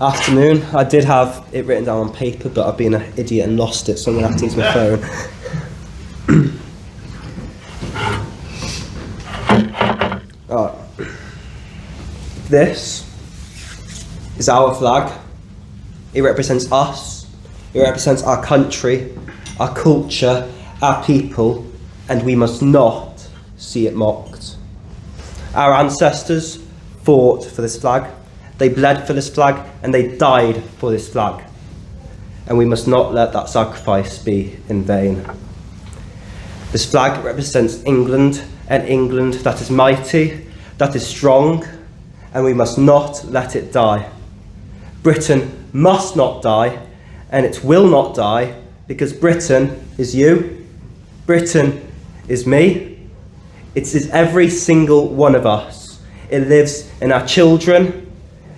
Afternoon. I did have it written down on paper, but I've been an idiot and lost it, so I'm going to have to use my phone. Alright. This is our flag. It represents us. It represents our country, our culture, our people, and we must not see it mocked. Our ancestors fought for this flag. They bled for this flag, and they died for this flag. And we must not let that sacrifice be in vain. This flag represents England, an England that is mighty, that is strong, and we must not let it die. Britain must not die, and it will not die, because Britain is you, Britain is me, it is every single one of us. It lives in our children,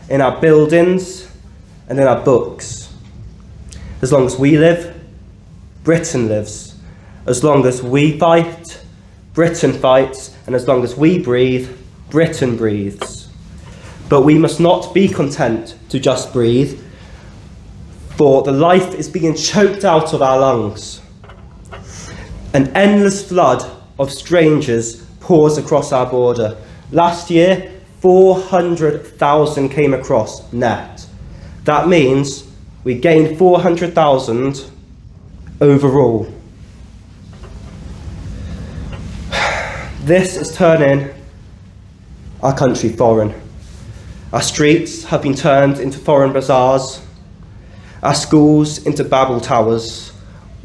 in our buildings, and in our books. As long as we live, Britain lives. As long as we fight, Britain fights, and as long as we breathe, Britain breathes. But we must not be content to just breathe, for the life is being choked out of our lungs. An endless flood of strangers pours across our border. Last year, 400,000 came across net. That means we gained 400,000 overall. This is turning our country foreign. Our streets have been turned into foreign bazaars, our schools into Babel towers,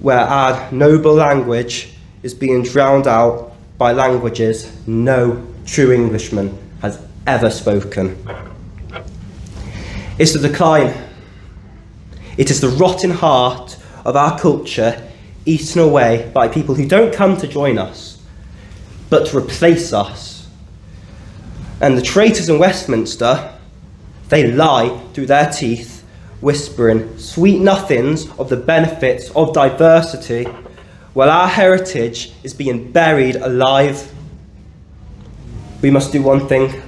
where our noble language is being drowned out by languages no true Englishman has ever spoken. It's the decline. It is the rotten heart of our culture eaten away by people who don't come to join us, but to replace us. And the traitors in Westminster, they lie through their teeth, whispering sweet nothings of the benefits of diversity, while our heritage is being buried alive. We must do one thing.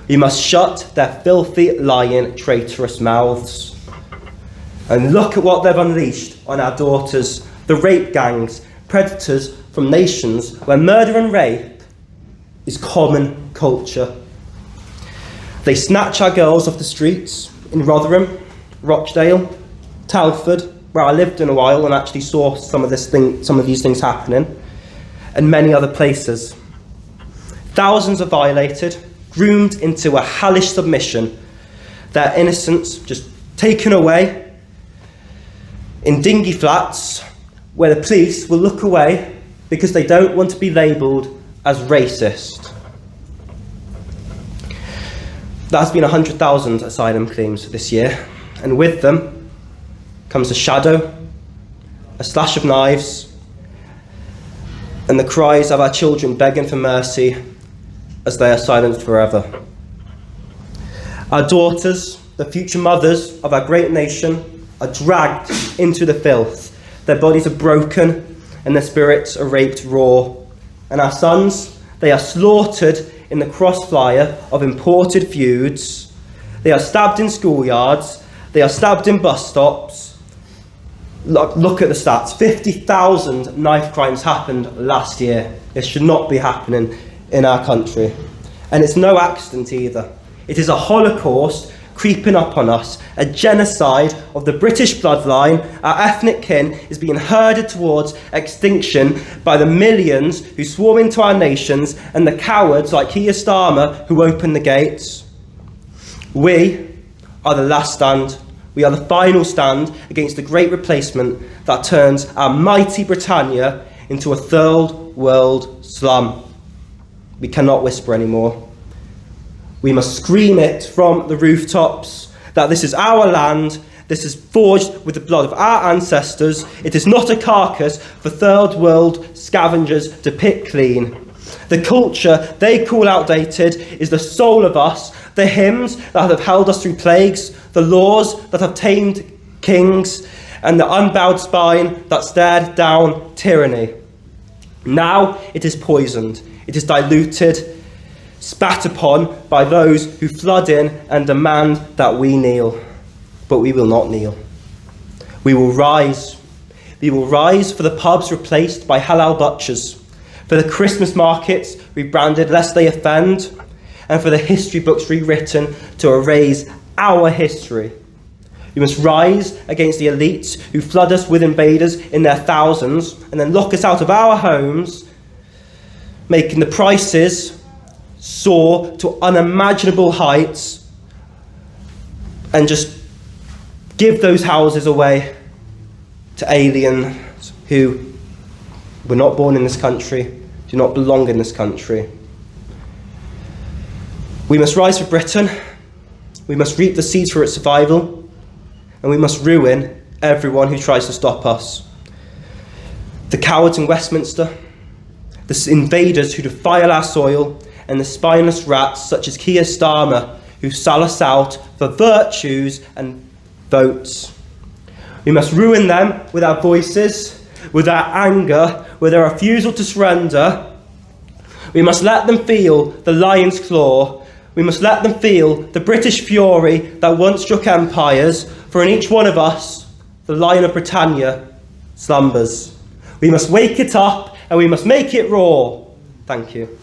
We must shut their filthy, lying, traitorous mouths. And look at what they've unleashed on our daughters, the rape gangs, predators from nations where murder and rape is common culture. They snatch our girls off the streets in Rotherham, Rochdale, Telford, where I lived in a while and actually saw some of these things happening, and many other places. Thousands are violated, groomed into a hellish submission, their innocence just taken away in dingy flats where the police will look away because they don't want to be labelled as racist. There has been 100,000 asylum claims this year, and with them comes a shadow, a slash of knives, and the cries of our children begging for mercy as they are silenced forever. Our daughters, the future mothers of our great nation, are dragged into the filth. Their bodies are broken and their spirits are raped raw. And our sons, they are slaughtered in the crossfire of imported feuds. They are stabbed in schoolyards. They are stabbed in bus stops. Look at the stats. 50,000 knife crimes happened last year. This should not be happening in our country. And it's no accident either. It is a Holocaust creeping up on us, a genocide of the British bloodline. Our ethnic kin is being herded towards extinction by the millions who swarm into our nations and the cowards like Keir Starmer who open the gates. We are the last stand. We are the final stand against the great replacement that turns our mighty Britannia into a third world slum. We cannot whisper anymore. We must scream it from the rooftops that this is our land, this is forged with the blood of our ancestors. It is not a carcass for third world scavengers to pick clean. The culture they call outdated is the soul of us, the hymns that have held us through plagues, the laws that have tamed kings, and the unbowed spine that stared down tyranny. Now it is poisoned, it is diluted, spat upon by those who flood in and demand that we kneel. but we will not kneel. We will rise. We will rise for the pubs replaced by halal butchers, for the Christmas markets rebranded lest they offend, and for the history books rewritten to erase our history. We must rise against the elites who flood us with invaders in their thousands and then lock us out of our homes, making the prices soar to unimaginable heights, and just give those houses away to aliens who were not born in this country, do not belong in this country. We must rise for Britain. We must reap the seeds for its survival. And we must ruin everyone who tries to stop us. The cowards in Westminster, the invaders who defile our soil, and the spineless rats such as Keir Starmer who sell us out for virtues and votes. We must ruin them with our voices, with our anger, with our refusal to surrender. We must let them feel the lion's claw. We must let them feel the British fury that once shook empires, for in each one of us, the Lion of Britannia slumbers. We must wake it up and we must make it roar. Thank you.